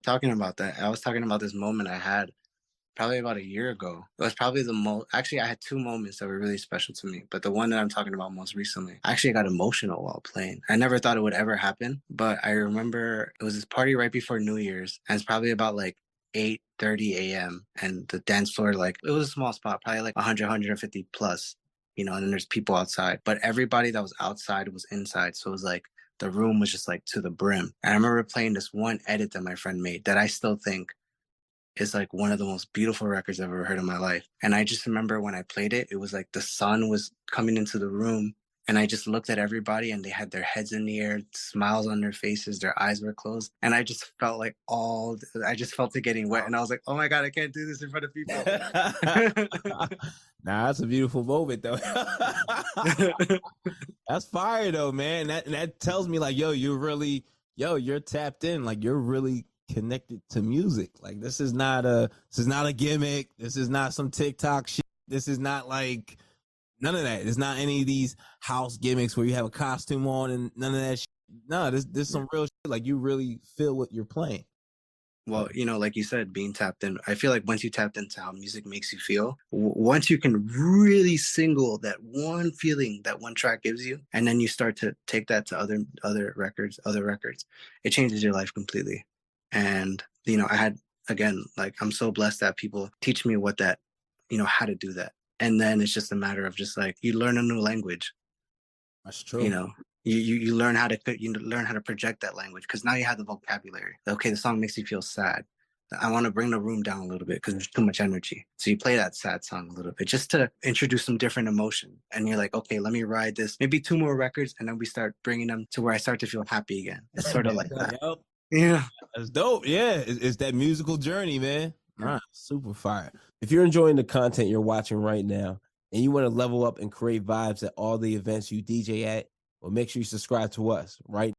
Talking about that, I was talking about this moment I had probably about a year ago. It was probably the most, actually, I had two moments that were really special to me, but the one that I'm talking about most recently, I actually got emotional while playing. I never thought it would ever happen, but I remember it was this party right before New Year's, and it's probably about like 8:30 a.m. and the dance floor, like, it was a small spot, probably like 100, 150 plus, and then there's people outside, but everybody that was outside was inside. So it was like the room was just like to the brim. And I remember playing this one edit that my friend made that I still think is like one of the most beautiful records I've ever heard in my life. And I just remember when I played it, it was like the sun was coming into the room. And I just looked at everybody and they had their heads in the air, smiles on their faces, their eyes were closed. And I just felt like I just felt it getting wet. And I was like, oh my God, I can't do this in front of people. Nah, that's a beautiful moment though. That's fire though, man. That tells me like, you're tapped in. Like you're really connected to music. Like this is not a gimmick. This is not some TikTok shit. This is not like none of that. It's not any of these house gimmicks where you have a costume on and none of that shit. No, this some real shit. Like you really feel what you're playing. Well, like you said, being tapped in, I feel like once you tapped into how music makes you feel, once you can really single that one feeling that one track gives you, and then you start to take that to other records, it changes your life completely. And I had, again, like, I'm so blessed that people teach me what that, how to do that. And then it's just a matter of just like you learn a new language. That's you true. know you learn how to learn how to project that language, because now you have the vocabulary. Okay, the song makes you feel sad. I want to bring the room down a little bit because there's too much energy, so you play that sad song a little bit just to introduce some different emotion. And you're like, okay, let me ride this maybe two more records, and then we start bringing them to where I start to feel happy again. It's sort of like that. Yep. Yeah. That's dope. Yeah, it's that musical journey, man. Nah, super fire. If you're enjoying the content you're watching right now and you want to level up and create vibes at all the events you DJ at, well, make sure you subscribe to us right